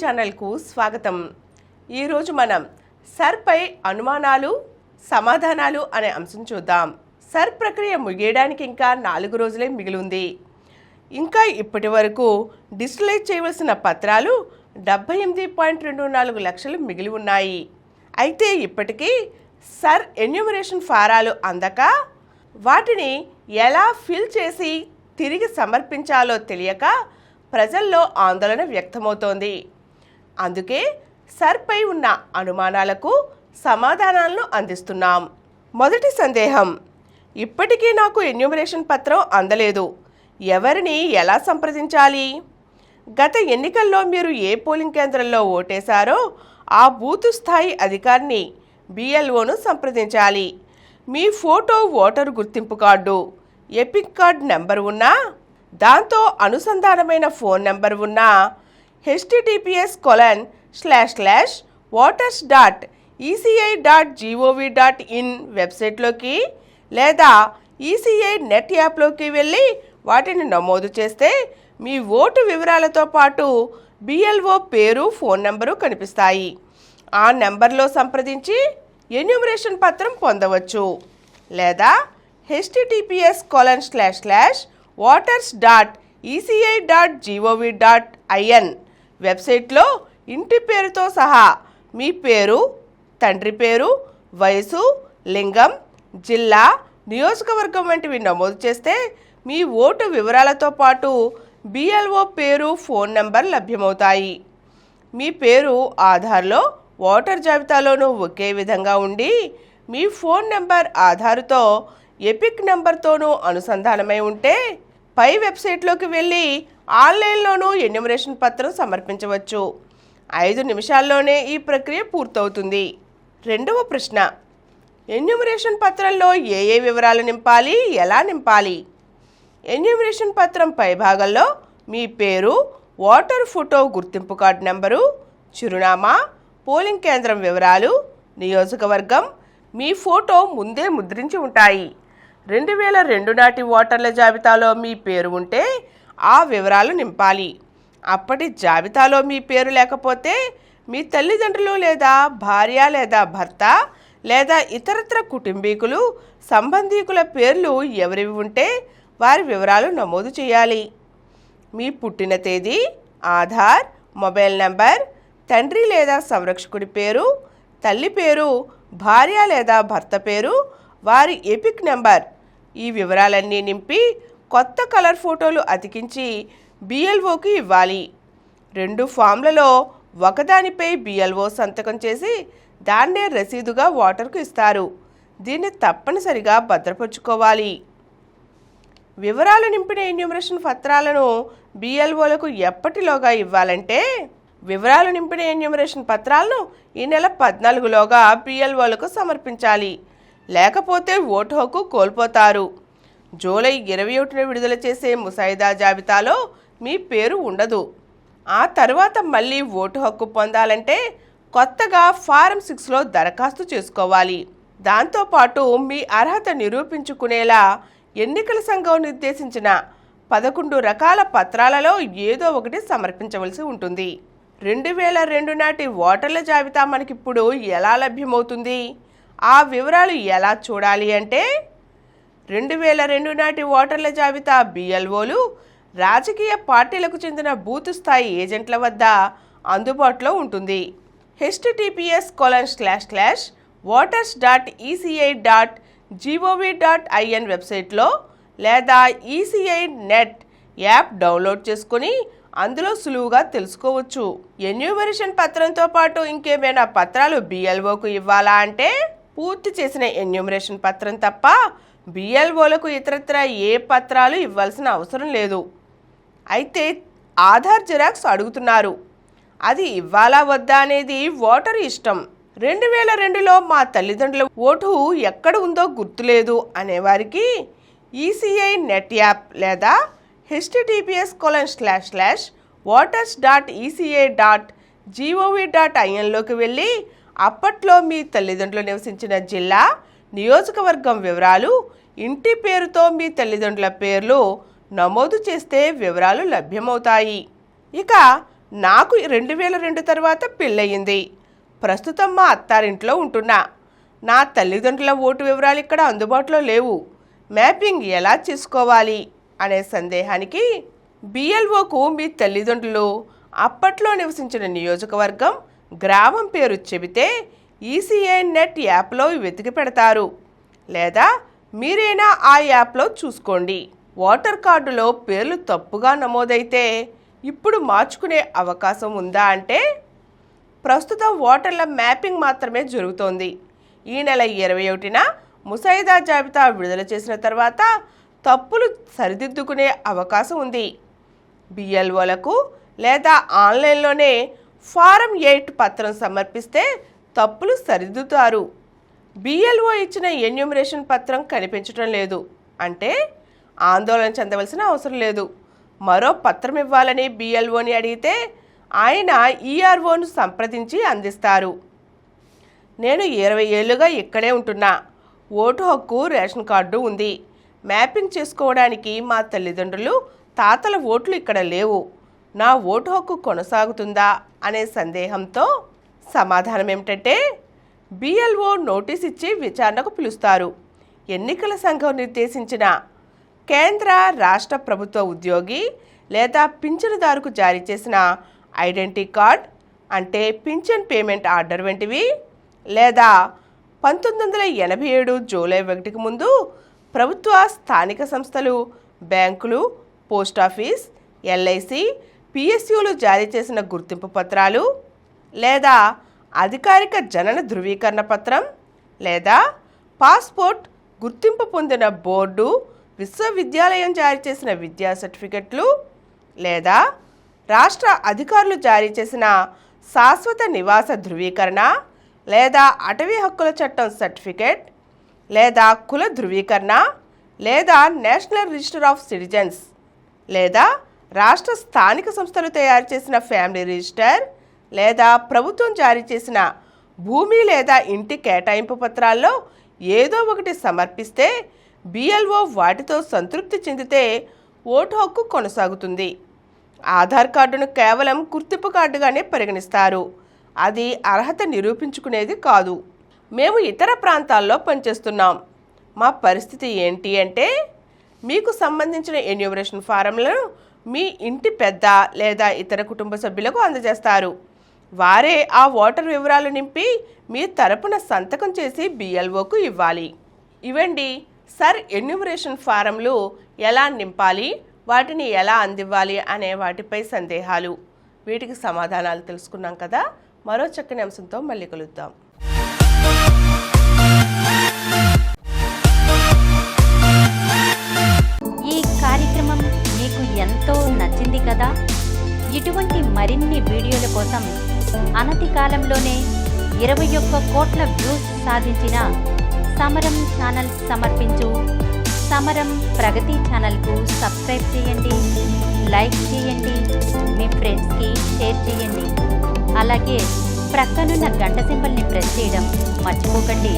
ఛానల్కు స్వాగతం. ఈరోజు మనం సర్పై అనుమానాలు సమాధానాలు అనే అంశం చూద్దాం. సర్ ప్రక్రియ ముగియడానికి ఇంకా 4 రోజులే మిగిలి ఉంది. ఇంకా ఇప్పటి వరకు డిజిటలైజ్ చేయవలసిన పత్రాలు 78.24 లక్షలు మిగిలి ఉన్నాయి. అయితే ఇప్పటికీ సర్ ఎన్యూమరేషన్ ఫారాలు అందక వాటిని ఎలా ఫిల్ చేసి తిరిగి సమర్పించాలో తెలియక ప్రజల్లో ఆందోళన వ్యక్తమవుతోంది. అందుకే సర్పై ఉన్న అనుమానాలకు సమాధానాలను అందిస్తున్నాం. మొదటి సందేహం, ఇప్పటికీ నాకు ఎన్యూమరేషన్ పత్రం అందలేదు, ఎవరిని ఎలా సంప్రదించాలి? గత ఎన్నికల్లో మీరు ఏ పోలింగ్ కేంద్రంలో ఓటేశారో ఆ బూతు స్థాయి అధికారిని BLOను సంప్రదించాలి. మీ ఫోటో, ఓటరు గుర్తింపు కార్డు, ఎపిక్ కార్డ్ నెంబర్ ఉన్నా, దాంతో అనుసంధానమైన ఫోన్ నెంబర్ ఉన్నా https://voters.eci.gov.in వెబ్సైట్లోకి లేదా ECI నెట్ యాప్లోకి వెళ్ళి వాటిని నమోదు చేస్తే మీ ఓటు వివరాలతో పాటు BLO పేరు, ఫోన్ నెంబరు కనిపిస్తాయి. ఆ నెంబర్లో సంప్రదించి ఎన్యూమరేషన్ పత్రం పొందవచ్చు. లేదా https://voters.eci.gov.in వెబ్సైట్లో ఇంటి పేరుతో సహా మీ పేరు, తండ్రి పేరు, వయసు, లింగం, జిల్లా, నియోజకవర్గం వంటివి నమోదు చేస్తే మీ ఓటు వివరాలతో పాటు BLO పేరు, ఫోన్ నెంబర్ లభ్యమవుతాయి. మీ పేరు ఆధార్లో, ఓటర్ జాబితాలోనూ ఒకే విధంగా ఉండి మీ ఫోన్ నెంబర్ ఆధార్తో ఎపిక్ నెంబర్తోనూ అనుసంధానమై ఉంటే పై వెబ్సైట్లోకి వెళ్ళి ఆన్లైన్లోనూ ఎన్యూమరేషన్ పత్రం సమర్పించవచ్చు. 5 నిమిషాల్లోనే ఈ ప్రక్రియ పూర్తవుతుంది. రెండవ ప్రశ్న, ఎన్యూమరేషన్ పత్రంలో ఏ వివరాలు నింపాలి, ఎలా నింపాలి? ఎన్యూమరేషన్ పత్రం పై భాగంలో మీ పేరు, ఓటర్ ఫోటో, గుర్తింపు కార్డు నెంబరు, చిరునామా, పోలింగ్ కేంద్రం వివరాలు, నియోజకవర్గం, మీ ఫోటో ముందే ముద్రించి ఉంటాయి. 2002 నాటి ఓటర్ల జాబితాలో మీ పేరు ఉంటే ఆ వివరాలు నింపాలి. అప్పటి జాబితాలో మీ పేరు లేకపోతే మీ తల్లిదండ్రులు లేదా భార్య లేదా భర్త లేదా ఇతరత్ర కుటుంబీకులు, సంబంధీకుల పేర్లు ఎవరివి ఉంటే వారి వివరాలు నమోదు చేయాలి. మీ పుట్టిన తేదీ, ఆధార్, మొబైల్ నంబర్, తండ్రి లేదా సంరక్షకుడి పేరు, తల్లి పేరు, భార్య లేదా భర్త పేరు, వారి ఎపిక్ నెంబర్, ఈ వివరాలన్నీ నింపి కొత్త కలర్ ఫోటోలు అతికించి BLOకి ఇవ్వాలి. 2 ఫామ్లలో ఒకదానిపై BLO సంతకం చేసి దాన్నే రసీదుగా ఓటర్కు ఇస్తారు. దీన్ని తప్పనిసరిగా భద్రపరుచుకోవాలి. వివరాలు నింపిన ఎన్యూమరేషన్ పత్రాలను BLOలకు ఎప్పటిలోగా ఇవ్వాలంటే వివరాలు నింపిన ఎన్యూమరేషన్ పత్రాలను ఈ నెల 14లోగా BLOలకు సమర్పించాలి. లేకపోతే ఓటు హక్కు కోల్పోతారు. జూలై 21న విడుదల చేసే ముసాయిదా జాబితాలో మీ పేరు ఉండదు. ఆ తర్వాత మళ్ళీ ఓటు హక్కు పొందాలంటే కొత్తగా ఫారం 6లో దరఖాస్తు చేసుకోవాలి. దాంతోపాటు మీ అర్హత నిరూపించుకునేలా ఎన్నికల సంఘం నిర్దేశించిన 11 రకాల పత్రాలలో ఏదో ఒకటి సమర్పించవలసి ఉంటుంది. 2002 నాటి ఓటర్ల జాబితా మనకిప్పుడు ఎలా లభ్యమవుతుంది? ఆ వివరాలు ఎలా చూడాలి అంటే 2002 నాటి ఓటర్ల జాబితా BLOలు రాజకీయ పార్టీలకు చెందిన బూత్ స్థాయి ఏజెంట్ల వద్ద అందుబాటులో ఉంటుంది. https://voters.eci.gov.in వెబ్సైట్లో లేదా ECI నెట్ యాప్ డౌన్లోడ్ చేసుకుని అందులో సులువుగా తెలుసుకోవచ్చు. ఎన్యూమరేషన్ పత్రంతో పాటు ఇంకేమైనా పత్రాలు BLOకు ఇవ్వాలా అంటే పూర్తి చేసిన ఎన్యూమరేషన్ పత్రం తప్ప BLOలకు ఇతరత్ర ఏ పత్రాలు ఇవ్వాల్సిన అవసరం లేదు. అయితే ఆధార్ జిరాక్స్ అడుగుతున్నారు. అది ఇవ్వాలా వద్దా అనేది ఓటరు ఇష్టం. 2002లో మా తల్లిదండ్రుల ఓటు ఎక్కడ ఉందో గుర్తులేదు అనేవారికి ECI నెట్ యాప్ లేదా https://voters.eci.gov.inలోకి వెళ్ళి అప్పట్లో మీ తల్లిదండ్రులు నివసించిన జిల్లా, నియోజకవర్గం వివరాలు, ఇంటి పేరుతో మీ తల్లిదండ్రుల పేర్లు నమోదు చేస్తే వివరాలు లభ్యమవుతాయి. ఇక నాకు 2002 తర్వాత పెళ్ళయింది. ప్రస్తుతం మా అత్తారింట్లో ఉంటున్నా. నా తల్లిదండ్రుల ఓటు వివరాలు ఇక్కడ అందుబాటులో లేవు. మ్యాపింగ్ ఎలా చేసుకోవాలి అనే సందేహానికి బిఎల్ఓకు మీ తల్లిదండ్రులు అప్పట్లో నివసించిన నియోజకవర్గం, గ్రామం పేరు చెబితే ఈసీఐ నెట్ యాప్లో వెతికి పెడతారు. లేదా మీరైనా ఆ యాప్లో చూసుకోండి. ఓటర్ కార్డులో పేర్లు తప్పుగా నమోదైతే ఇప్పుడు మార్చుకునే అవకాశం ఉందా అంటే ప్రస్తుతం ఓటర్ల మ్యాపింగ్ మాత్రమే జరుగుతోంది. ఈ నెల 21న ముసాయిదా జాబితా విడుదల చేసిన తర్వాత తప్పులు సరిదిద్దుకునే అవకాశం ఉంది. బిఎల్ఓలకు లేదా ఆన్లైన్లోనే ఫారం 8 పత్రం సమర్పిస్తే తప్పులు సరిదిద్దుతారు. బిఎల్ఓ ఇచ్చిన ఎన్యూమరేషన్ పత్రం కనిపించడం లేదు అంటే ఆందోళన చెందవలసిన అవసరం లేదు. మరో పత్రం ఇవ్వాలని బిఎల్ఓని అడిగితే ఆయన ఈఆర్ఓను సంప్రదించి అందిస్తారు. నేను 20 ఏళ్లుగా ఇక్కడే ఉంటున్నా. ఓటు హక్కు, రేషన్ కార్డు ఉంది. మ్యాపింగ్ చేసుకోవడానికి మా తల్లిదండ్రులు, తాతల ఓట్లు ఇక్కడ లేవు. నా ఓటు హక్కు కొనసాగుతుందా అనే సందేహంతో సమాధానం ఏమిటంటే బిఎల్ఓ నోటీస్ ఇచ్చి విచారణకు పిలుస్తారు. ఎన్నికల సంఘం నిర్దేశించిన కేంద్ర, రాష్ట్ర ప్రభుత్వ ఉద్యోగి లేదా పింఛనుదారుకు జారీ చేసిన ఐడెంటిటీ కార్డ్ అంటే పింఛన్ పేమెంట్ ఆర్డర్ వంటివి, లేదా 1987 జూలై 1కి ముందు ప్రభుత్వ, స్థానిక సంస్థలు, బ్యాంకులు, పోస్టాఫీస్, ఎల్ఐసి, పిఎస్యులు జారీ చేసిన గుర్తింపు పత్రాలు, లేదా అధికారిక జనన ధృవీకరణ పత్రం, లేదా పాస్పోర్ట్, గుర్తింపు పొందిన బోర్డు, విశ్వవిద్యాలయం జారీ చేసిన విద్యా సర్టిఫికెట్లు, లేదా రాష్ట్ర అధికారులు జారీ చేసిన శాశ్వత నివాస ధృవీకరణ, లేదా అటవీ హక్కుల చట్టం సర్టిఫికెట్, లేదా కుల ధృవీకరణ, లేదా నేషనల్ రిజిస్టర్ ఆఫ్ సిటిజన్స్, లేదా రాష్ట్ర స్థానిక సంస్థలు తయారు చేసిన ఫ్యామిలీ రిజిస్టర్, లేదా ప్రభుత్వం జారీ చేసిన భూమి లేదా ఇంటి కేటాయింపు పత్రాల్లో ఏదో ఒకటి సమర్పిస్తే బిఎల్ఓ వాటితో సంతృప్తి చెందితే ఓటు హక్కు కొనసాగుతుంది. ఆధార్ కార్డును కేవలం గుర్తింపు కార్డుగానే పరిగణిస్తారు. అది అర్హత నిరూపించుకునేది కాదు. మేము ఇతర ప్రాంతాల్లో పనిచేస్తున్నాం. మా పరిస్థితి ఏంటి అంటే మీకు సంబంధించిన ఎన్యూమరేషన్ ఫారంలను మీ ఇంటి పెద్ద లేదా ఇతర కుటుంబ సభ్యులకు అందజేస్తారు. వారే ఆ ఓటర్ వివరాలు నింపి మీ తరపున సంతకం చేసి బిఎల్ఓకు ఇవ్వాలి. ఇవండి సర్ ఎన్యూమరేషన్ ఫారంలు ఎలా నింపాలి, వాటిని ఎలా అందివ్వాలి అనే వాటిపై సందేహాలు. వీటికి సమాధానాలు తెలుసుకున్నాం కదా. మరో చక్కని అంశంతో మళ్ళీ కలుద్దాం. ఈ కార్యక్రమం మీకు ఎంతో నచ్చింది కదా. ఇటువంటి మరిన్ని వీడియోల కోసం అనతి కాలంలోనే 21 కోట్ల వ్యూస్ సాధించిన సమరం ఛానల్ సమర్పించు సమరం ప్రగతి ఛానల్కు సబ్స్క్రైబ్ చేయండి, లైక్ చేయండి, మీ ఫ్రెండ్స్కి షేర్ చేయండి. అలాగే ప్రక్కనున్న గంట సింబల్ని ప్రెస్ చేయడం మర్చిపోకండి.